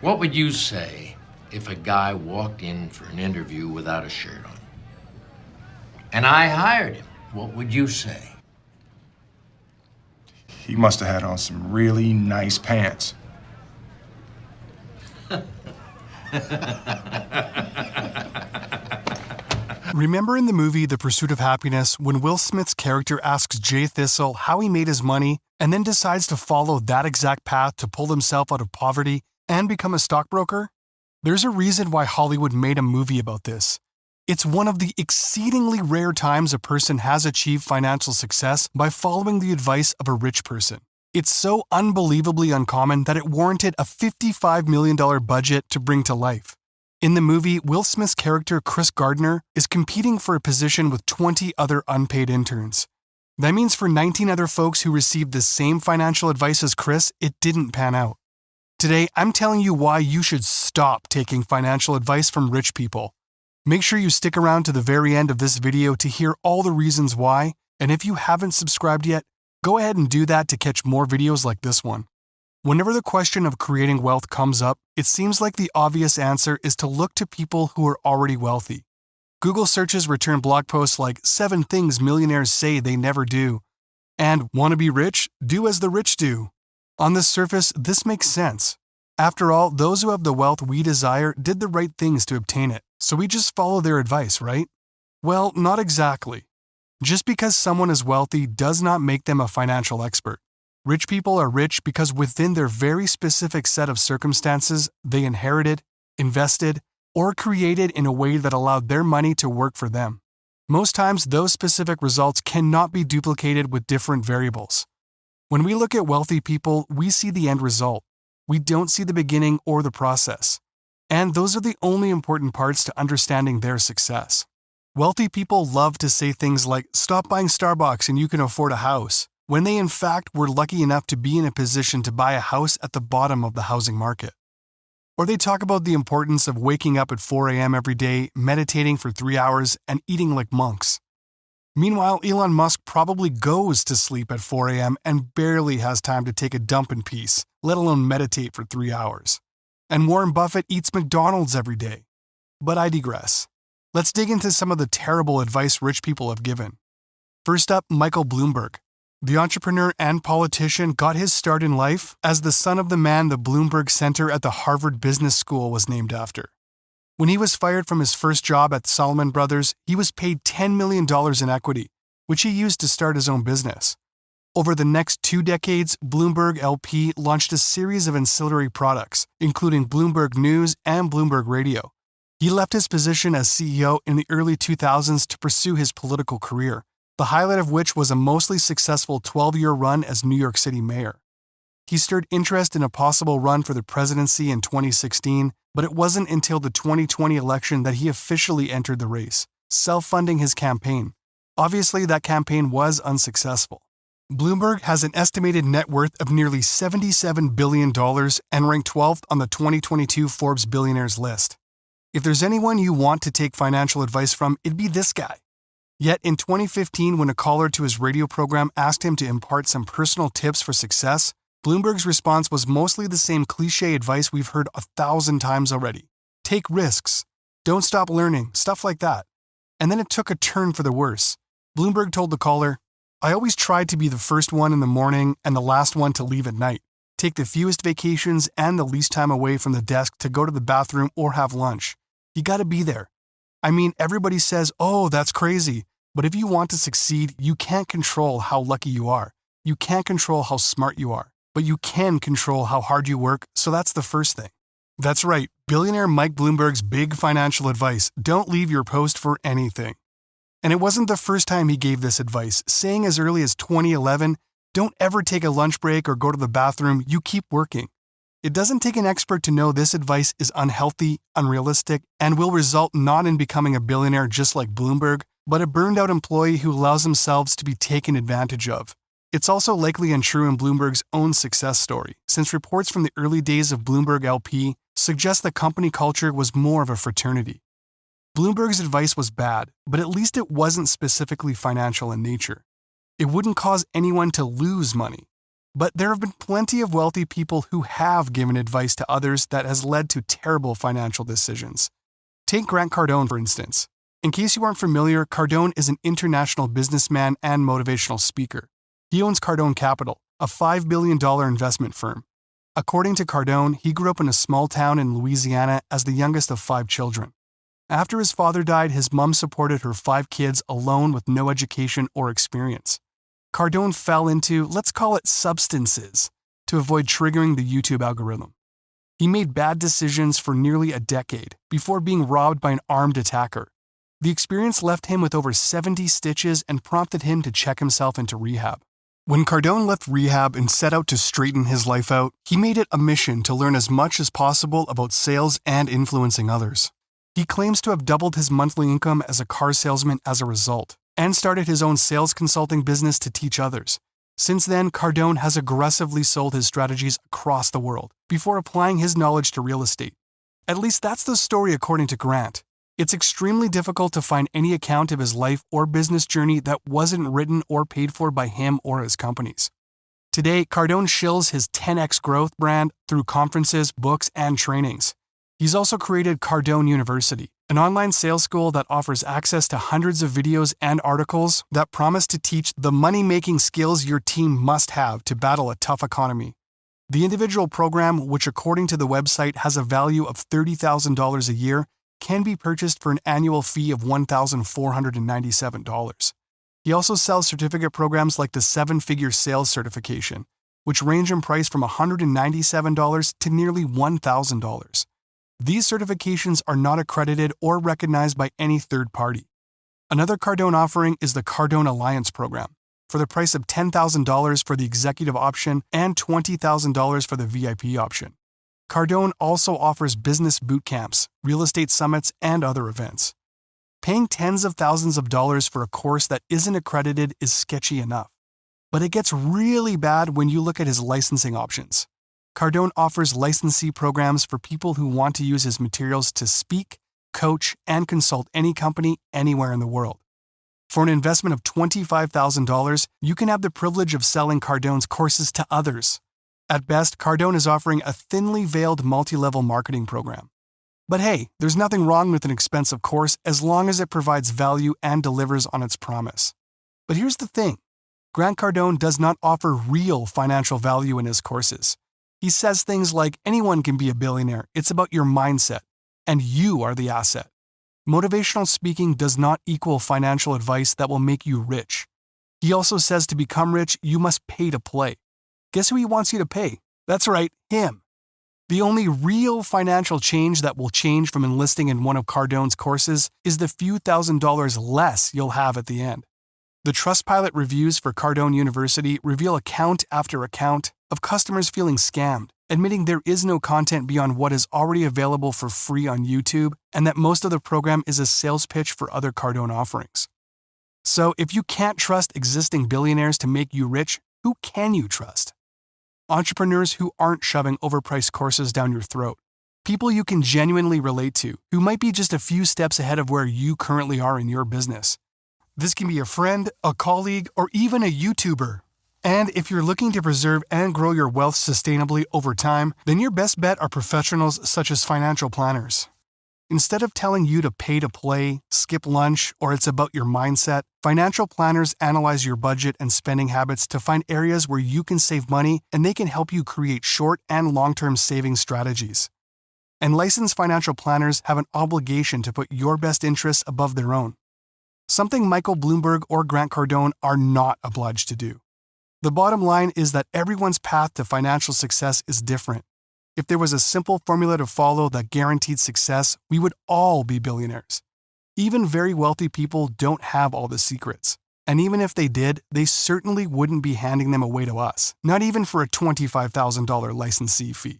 What would you say if a guy walked in for an interview without a shirt on? And I hired him. What would you say? He must have had on some really nice pants. Remember in the movie The Pursuit of Happiness when Will Smith's character asks Jay Thistle how he made his money and then decides to follow that exact path to pull himself out of poverty and become a stockbroker? There's a reason why Hollywood made a movie about this. It's one of the exceedingly rare times a person has achieved financial success by following the advice of a rich person. It's so unbelievably uncommon that it warranted a $55 million budget to bring to life. In the movie, Will Smith's character Chris Gardner is competing for a position with 20 other unpaid interns. That means for 19 other folks who received the same financial advice as Chris, it didn't pan out. Today, I'm telling you why you should stop taking financial advice from rich people. Make sure you stick around to the very end of this video to hear all the reasons why, and if you haven't subscribed yet, go ahead and do that to catch more videos like this one. Whenever the question of creating wealth comes up, it seems like the obvious answer is to look to people who are already wealthy. Google searches return blog posts like 7 things millionaires say they never do, and want to be rich? Do as the rich do. On the surface, this makes sense. After all, those who have the wealth we desire did the right things to obtain it, so we just follow their advice, right? Well, not exactly. Just because someone is wealthy does not make them a financial expert. Rich people are rich because within their very specific set of circumstances, they inherited, invested, or created in a way that allowed their money to work for them. Most times, those specific results cannot be duplicated with different variables. When we look at wealthy people, we see the end result. We don't see the beginning or the process. And those are the only important parts to understanding their success. Wealthy people love to say things like, "Stop buying Starbucks and you can afford a house," when they in fact were lucky enough to be in a position to buy a house at the bottom of the housing market. Or they talk about the importance of waking up at 4 a.m. every day, meditating for 3 hours, and eating like monks. Meanwhile, Elon Musk probably goes to sleep at 4 a.m. and barely has time to take a dump in peace, let alone meditate for 3 hours. And Warren Buffett eats McDonald's every day. But I digress. Let's dig into some of the terrible advice rich people have given. First up, Michael Bloomberg. The entrepreneur and politician got his start in life as the son of the man the Bloomberg Center at the Harvard Business School was named after. When he was fired from his first job at Salomon Brothers, he was paid $10 million in equity, which he used to start his own business. Over the next 2 decades, Bloomberg LP launched a series of ancillary products, including Bloomberg News and Bloomberg Radio. He left his position as CEO in the early 2000s to pursue his political career, the highlight of which was a mostly successful 12-year run as New York City mayor. He stirred interest in a possible run for the presidency in 2016, but it wasn't until the 2020 election that he officially entered the race, self-funding his campaign. Obviously, that campaign was unsuccessful. Bloomberg has an estimated net worth of nearly $77 billion and ranked 12th on the 2022 Forbes Billionaires list. If there's anyone you want to take financial advice from, it'd be this guy. Yet in 2015, when a caller to his radio program asked him to impart some personal tips for success, Bloomberg's response was mostly the same cliché advice we've heard 1,000 times already. Take risks. Don't stop learning, stuff like that. And then it took a turn for the worse. Bloomberg told the caller, "I always tried to be the first one in the morning and the last one to leave at night. Take the fewest vacations and the least time away from the desk to go to the bathroom or have lunch. You gotta be there. I mean, everybody says, oh, that's crazy. But if you want to succeed, you can't control how lucky you are. You can't control how smart you are. But you can control how hard you work, so that's the first thing." That's right, billionaire Mike Bloomberg's big financial advice: don't leave your post for anything. And it wasn't the first time he gave this advice, saying as early as 2011, "Don't ever take a lunch break or go to the bathroom, you keep working." It doesn't take an expert to know this advice is unhealthy, unrealistic, and will result not in becoming a billionaire just like Bloomberg, but a burned-out employee who allows themselves to be taken advantage of. It's also likely untrue in Bloomberg's own success story, since reports from the early days of Bloomberg LP suggest the company culture was more of a fraternity. Bloomberg's advice was bad, but at least it wasn't specifically financial in nature. It wouldn't cause anyone to lose money. But there have been plenty of wealthy people who have given advice to others that has led to terrible financial decisions. Take Grant Cardone, for instance. In case you aren't familiar, Cardone is an international businessman and motivational speaker. He owns Cardone Capital, a $5 billion investment firm. According to Cardone, he grew up in a small town in Louisiana as the youngest of 5 children. After his father died, his mom supported her 5 kids alone with no education or experience. Cardone fell into, let's call it substances, to avoid triggering the YouTube algorithm. He made bad decisions for nearly a decade before being robbed by an armed attacker. The experience left him with over 70 stitches and prompted him to check himself into rehab. When Cardone left rehab and set out to straighten his life out, he made it a mission to learn as much as possible about sales and influencing others. He claims to have doubled his monthly income as a car salesman as a result, and started his own sales consulting business to teach others. Since then, Cardone has aggressively sold his strategies across the world before applying his knowledge to real estate. At least that's the story according to Grant. It's extremely difficult to find any account of his life or business journey that wasn't written or paid for by him or his companies. Today, Cardone shills his 10x growth brand through conferences, books, and trainings. He's also created Cardone University, an online sales school that offers access to hundreds of videos and articles that promise to teach the money-making skills your team must have to battle a tough economy. The individual program, which according to the website has a value of $30,000 a year, can be purchased for an annual fee of $1,497. He also sells certificate programs like the 7-figure sales certification, which range in price from $197 to nearly $1,000. These certifications are not accredited or recognized by any third party. Another Cardone offering is the Cardone Alliance program, for the price of $10,000 for the executive option and $20,000 for the VIP option. Cardone also offers business boot camps, real estate summits, and other events. Paying tens of thousands of dollars for a course that isn't accredited is sketchy enough. But it gets really bad when you look at his licensing options. Cardone offers licensee programs for people who want to use his materials to speak, coach, and consult any company anywhere in the world. For an investment of $25,000, you can have the privilege of selling Cardone's courses to others. At best, Cardone is offering a thinly veiled multi-level marketing program. But hey, there's nothing wrong with an expensive course as long as it provides value and delivers on its promise. But here's the thing. Grant Cardone does not offer real financial value in his courses. He says things like, anyone can be a billionaire, it's about your mindset, and you are the asset. Motivational speaking does not equal financial advice that will make you rich. He also says to become rich, you must pay to play. Guess who he wants you to pay? That's right, him. The only real financial change that will change from enlisting in one of Cardone's courses is the few $1,000s less you'll have at the end. The Trustpilot reviews for Cardone University reveal account after account of customers feeling scammed, admitting there is no content beyond what is already available for free on YouTube, and that most of the program is a sales pitch for other Cardone offerings. So if you can't trust existing billionaires to make you rich, who can you trust? Entrepreneurs who aren't shoving overpriced courses down your throat. People you can genuinely relate to, who might be just a few steps ahead of where you currently are in your business. This can be a friend, a colleague, or even a YouTuber. And if you're looking to preserve and grow your wealth sustainably over time, then your best bet are professionals such as financial planners. Instead of telling you to pay to play, skip lunch, or it's about your mindset, financial planners analyze your budget and spending habits to find areas where you can save money, and they can help you create short and long-term saving strategies. And licensed financial planners have an obligation to put your best interests above their own. Something Michael Bloomberg or Grant Cardone are not obliged to do. The bottom line is that everyone's path to financial success is different. If there was a simple formula to follow that guaranteed success, we would all be billionaires. Even very wealthy people don't have all the secrets. And even if they did, they certainly wouldn't be handing them away to us, not even for a $25,000 licensee fee.